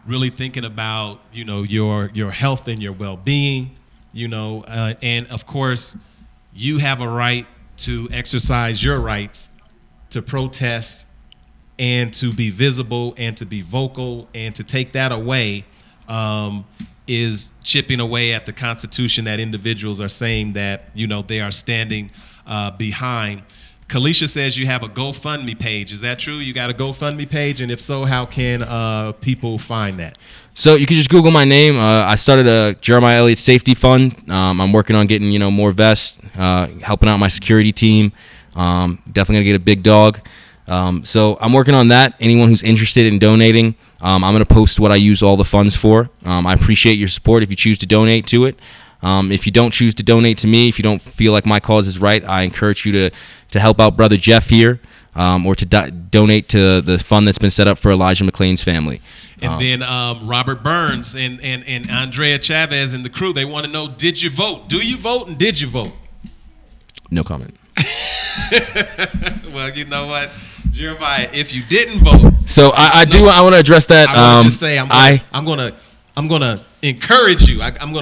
Really thinking about your health and your well-being. And of course, you have a right to exercise your rights to protest and to be visible and to be vocal, and to take that away is chipping away at the Constitution that individuals are saying that they are standing behind. Kalisha says you have a GoFundMe page. Is that true? You got a GoFundMe page, and if so, how can people find that? So you can just Google my name. I started a Jeremiah Elliot Safety Fund. I'm working on getting more vests, helping out my security team. Definitely gonna get a big dog. So I'm working on that. Anyone who's interested in donating, I'm going to post what I use all the funds for. I appreciate your support if you choose to donate to it. If you don't choose to donate to me, if you don't feel like my cause is right, I encourage you to help out Brother Jeff here, or to donate to the fund that's been set up for Elijah McClain's family. And then Robert Burns and Andrea Chavez and the crew, they want to know, did you vote? Do you vote, and did you vote? No comment. Well, you know what, Jeremiah, if you didn't vote, so I want to address that. I want to just say I'm gonna encourage you. I'm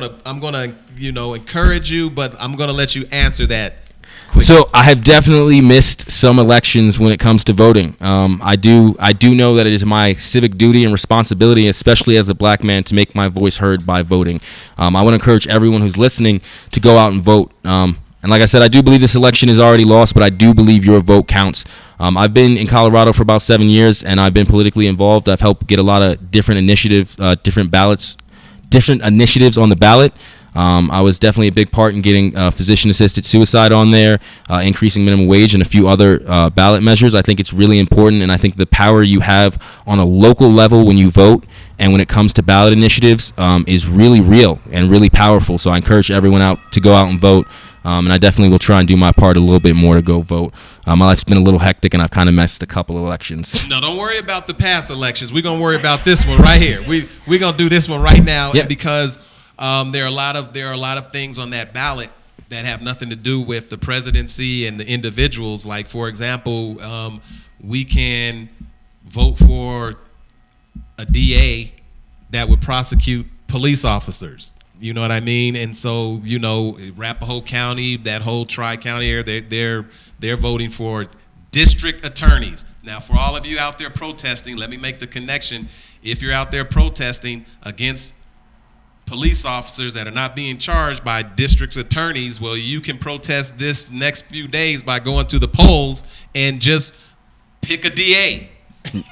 gonna encourage you, but I'm gonna let you answer that quick. So I have definitely missed some elections when it comes to voting. I do know that it is my civic duty and responsibility, especially as a black man, to make my voice heard by voting. I want to encourage everyone who's listening to go out and vote. And like I said, I do believe this election is already lost, but I do believe your vote counts. I've been in Colorado for about 7 years, and I've been politically involved. I've helped get a lot of different initiatives, different initiatives on the ballot. I was definitely a big part in getting physician-assisted suicide on there, increasing minimum wage, and a few other ballot measures. I think it's really important, and I think the power you have on a local level when you vote and when it comes to ballot initiatives is really real and really powerful. So I encourage everyone to go out and vote. And I definitely will try and do my part a little bit more to go vote. My life's been a little hectic, and I've kind of messed a couple of elections. No, don't worry about the past elections. We're going to worry about this one right here. We're going to do this one right now, yeah. Because there are a lot of things on that ballot that have nothing to do with the presidency and the individuals. Like, for example, we can vote for a DA that would prosecute police officers. You know what I mean? And so, Arapahoe County, that whole Tri-County area, they're voting for district attorneys. Now, for all of you out there protesting, let me make the connection. If you're out there protesting against police officers that are not being charged by district attorneys, well, you can protest this next few days by going to the polls and just pick a DA.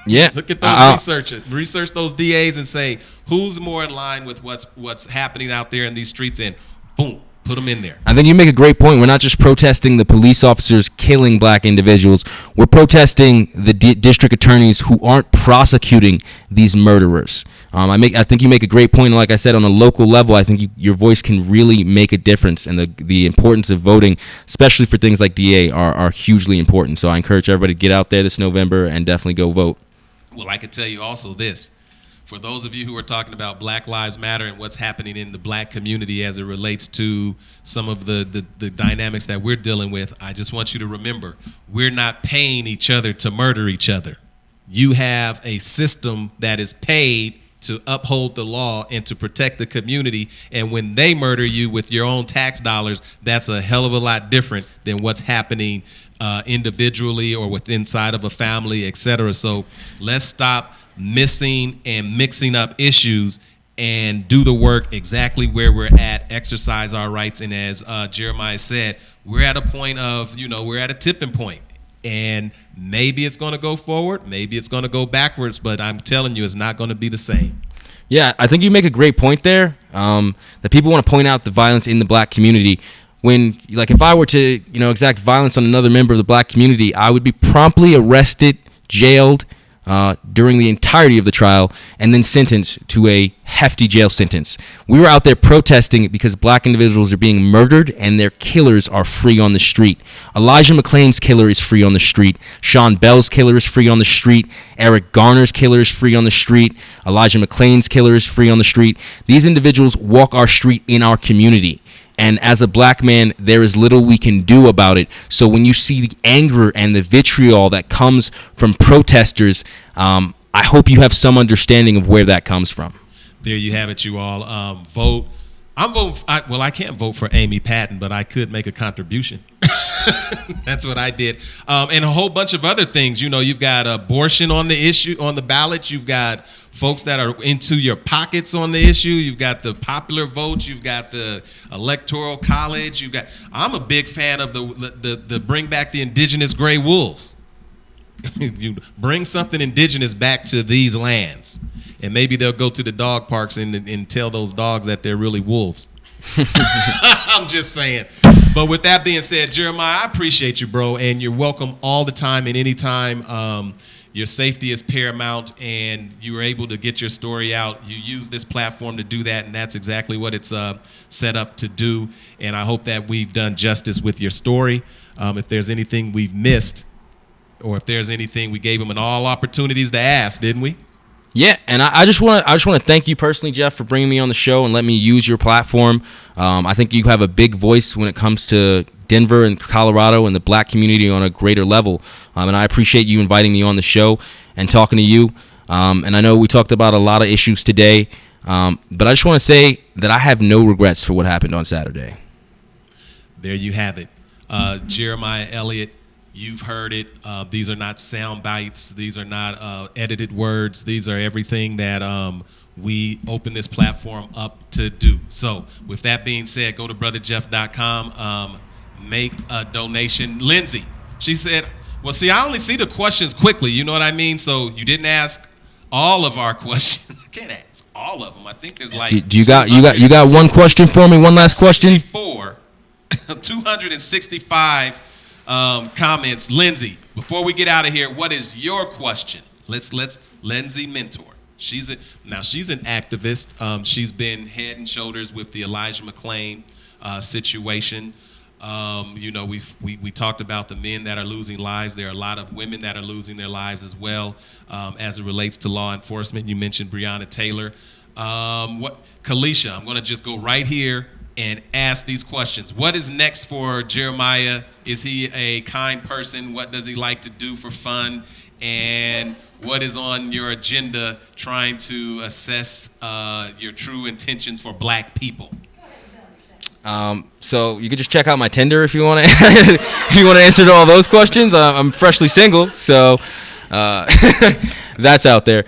Yeah. Look at those research those DAs and say who's more in line with what's happening out there in these streets, and boom, put them in there. I think you make a great point. We're not just protesting the police officers killing black individuals. We're protesting the district attorneys who aren't prosecuting these murderers. I think you make a great point. And like I said, on a local level, I think your voice can really make a difference. And the importance of voting, especially for things like DA, are hugely important. So I encourage everybody to get out there this November and definitely go vote. Well, I could tell you also this. For those of you who are talking about Black Lives Matter and what's happening in the black community as it relates to some of the dynamics that we're dealing with, I just want you to remember, we're not paying each other to murder each other. You have a system that is paid to uphold the law and to protect the community. And when they murder you with your own tax dollars, that's a hell of a lot different than what's happening individually or inside of a family, et cetera. So let's stop missing and mixing up issues and do the work exactly where we're at, exercise our rights. And as Jeremiah said, we're at a point of, we're at a tipping point. And maybe it's going to go forward, maybe it's going to go backwards, but I'm telling you, it's not going to be the same. Yeah, I think you make a great point there, that people want to point out the violence in the black community. When, if I were to, exact violence on another member of the black community, I would be promptly arrested, jailed, during the entirety of the trial, and then sentenced to a hefty jail sentence. We were out there protesting because black individuals are being murdered and their killers are free on the street. Elijah McClain's killer is free on the street. Sean Bell's killer is free on the street. Eric Garner's killer is free on the street. Elijah McClain's killer is free on the street. These individuals walk our street in our community. And as a black man, there is little we can do about it. So when you see the anger and the vitriol that comes from protesters, I hope you have some understanding of where that comes from. There you have it, you all. Vote. I can't vote for Amy Patton, but I could make a contribution. That's what I did. And a whole bunch of other things. You've got abortion on the ballot. You've got folks that are into your pockets on the issue. You've got the popular vote. You've got the electoral college. I'm a big fan of the bring back the indigenous gray wolves. You bring something indigenous back to these lands, and maybe they'll go to the dog parks and tell those dogs that they're really wolves. I'm just saying. But with that being said, Jeremiah, I appreciate you, bro, and you're welcome all the time and anytime. Your safety is paramount, and you were able to get your story out. You use this platform to do that, and that's exactly what it's set up to do. And I hope that we've done justice with your story. If there's anything we've missed, or if there's anything, we gave them all opportunities to ask, didn't we? Yeah, and I just want to thank you personally, Jeff, for bringing me on the show and letting me use your platform. I think you have a big voice when it comes to Denver and Colorado and the black community on a greater level. And I appreciate you inviting me on the show and talking to you. And I know we talked about a lot of issues today, but I just want to say that I have no regrets for what happened on Saturday. There you have it. Jeremiah Elliot, you've heard it. These are not sound bites. These are not edited words. These are everything that we open this platform up to do. So with that being said, go to brotherjeff.com, make a donation. Lindsay, she said, well, see, I only see the questions quickly. You know what I mean? So you didn't ask all of our questions. I can't ask all of them. I think there's like you got one question for me? One last question? 265 comments. Lindsay, before we get out of here, what is your question? Let's Lindsay Mentor. She's an activist. She's been head and shoulders with the Elijah McClain situation. We talked about the men that are losing lives. There are a lot of women that are losing their lives as well, as it relates to law enforcement. You mentioned Breonna Taylor. Kalisha, I'm going to just go right here and ask these questions. What is next for Jeremiah? Is he a kind person? What does he like to do for fun? And what is on your agenda trying to assess your true intentions for black people? So you could just check out my Tinder if you want to. If you want to answer to all those questions. I'm freshly single, so that's out there.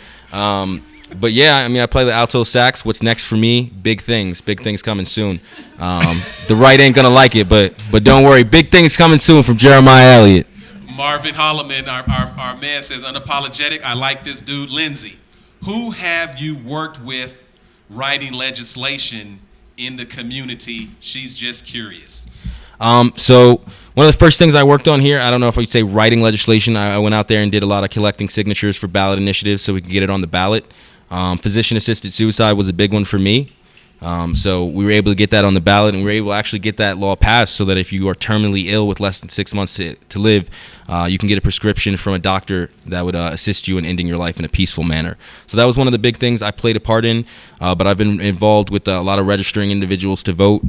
But yeah, I mean, I play the alto sax. What's next for me? Big things coming soon. The right ain't gonna like it, but don't worry, big things coming soon from Jeremiah Elliot. Marvin Holloman, our man, says, unapologetic. I like this dude. Lindsay, who have you worked with writing legislation in the community? She's just curious. So one of the first things I worked on here, I don't know if I could say writing legislation. I went out there and did a lot of collecting signatures for ballot initiatives so we could get it on the ballot. Physician-assisted suicide was a big one for me. So we were able to get that on the ballot, and we were able to actually get that law passed so that if you are terminally ill with less than 6 months to live, you can get a prescription from a doctor that would assist you in ending your life in a peaceful manner. So that was one of the big things I played a part in, but I've been involved with a lot of registering individuals to vote.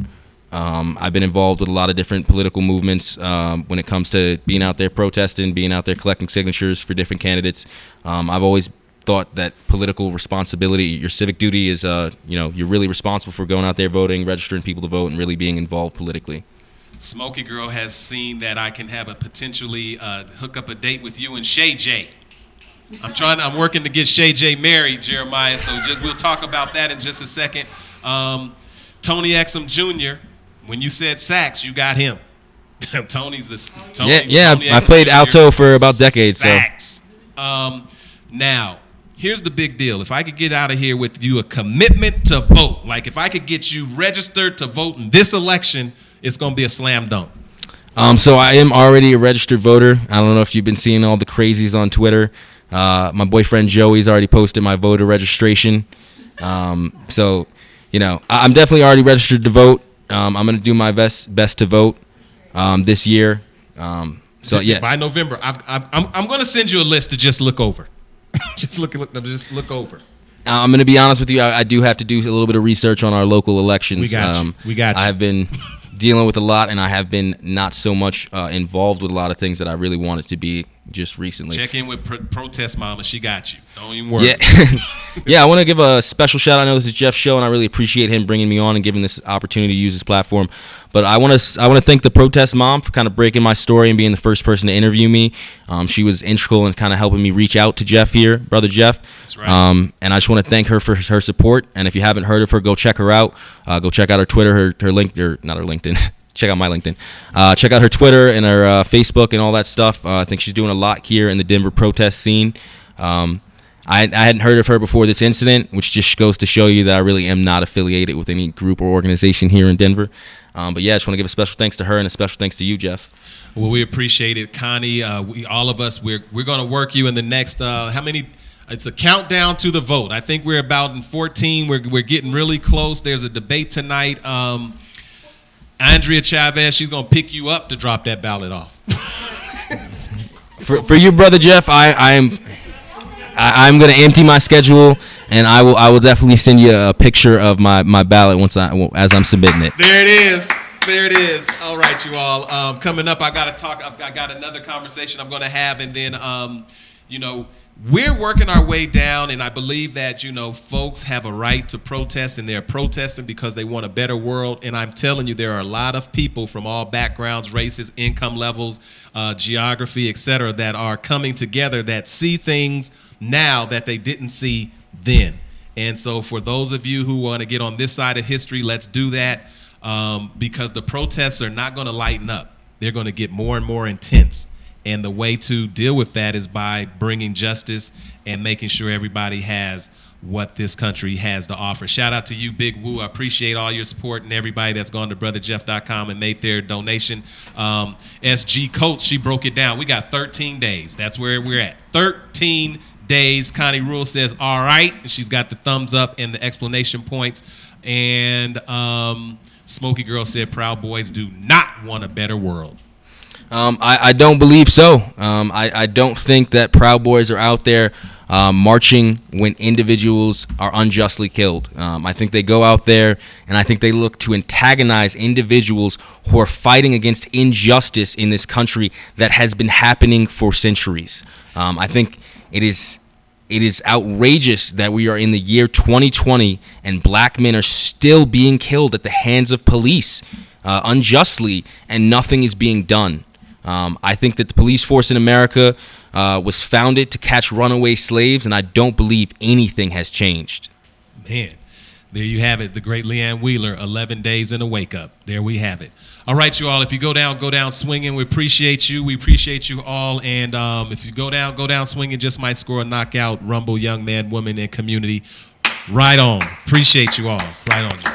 I've been involved with a lot of different political movements when it comes to being out there protesting, being out there collecting signatures for different candidates. I've always thought that political responsibility, your civic duty is, you're really responsible for going out there voting, registering people to vote, and really being involved politically. Smokey Girl has seen that I can have a potentially hook up a date with you and Shay J. I'm working to get Shay J married, Jeremiah, so we'll talk about that in just a second. Tony Exum Jr., when you said sax, you got him. Tony I played alto for about decades. Sax. So. Now, here's the big deal. If I could get out of here with you a commitment to vote, like if I could get you registered to vote in this election, it's going to be a slam dunk. So I am already a registered voter. I don't know if you've been seeing all the crazies on Twitter. My boyfriend Joey's already posted my voter registration. So, I'm definitely already registered to vote. I'm going to do my best to vote this year. So yeah. By November, I'm going to send you a list to just look over. just look over. I'm going to be honest with you. I do have to do a little bit of research on our local elections. We got you. I have been dealing with a lot, and I have been not so much involved with a lot of things that I really wanted to be just recently. Check in with Protest Mama. She got you. Don't even worry. Yeah. Yeah, I want to give a special shout out. I know this is Jeff's show, and I really appreciate him bringing me on and giving this opportunity to use this platform. But I want to thank the Protest Mom for kind of breaking my story and being the first person to interview me. She was integral in kind of helping me reach out to Jeff here, Brother Jeff. That's right. And I just want to thank her for her support. And if you haven't heard of her, go check her out. Go check out her Twitter, her link, or not her LinkedIn. Check out my LinkedIn. Check out her Twitter and her Facebook and all that stuff. I think she's doing a lot here in the Denver protest scene. I hadn't heard of her before this incident, which just goes to show you that I really am not affiliated with any group or organization here in Denver. But yeah, I just want to give a special thanks to her and a special thanks to you, Jeff. Well, we appreciate it, Connie. All of us, we're going to work you in the next. How many? It's a countdown to the vote. I think we're about in 14. We're getting really close. There's a debate tonight. Andrea Chavez, she's going to pick you up to drop that ballot off. For you, Brother Jeff, I'm going to empty my schedule, and I will definitely send you a picture of my ballot as I'm submitting it. There it is. All right, you all. Coming up, I got another conversation I'm going to have, and then we're working our way down, and I believe that, folks have a right to protest, and they're protesting because they want a better world. And I'm telling you, there are a lot of people from all backgrounds, races, income levels, geography, et cetera, that are coming together that see things now that they didn't see then. And so for those of you who want to get on this side of history, let's do that, because the protests are not going to lighten up. They're going to get more and more intense. And the way to deal with that is by bringing justice and making sure everybody has what this country has to offer. Shout out to you, Big Woo. I appreciate all your support and everybody that's gone to brotherjeff.com and made their donation. SG Coach, she broke it down. We got 13 days. That's where we're at. 13 days. Connie Rule says, all right. And she's got the thumbs up and the explanation points. And Smokey Girl said, Proud Boys do not want a better world. I don't believe so. I don't think that Proud Boys are out there marching when individuals are unjustly killed. I think they go out there and I think they look to antagonize individuals who are fighting against injustice in this country that has been happening for centuries. I think it is outrageous that we are in the year 2020 and black men are still being killed at the hands of police unjustly, and nothing is being done. I think that the police force in America was founded to catch runaway slaves, and I don't believe anything has changed. Man, there you have it. The great Leanne Wheeler, 11 days in a wake-up. There we have it. All right, you all, if you go down swinging. We appreciate you. We appreciate you all. And if you go down swinging, just might score a knockout, Rumble, young man, woman, and community. Right on. Appreciate you all. Right on.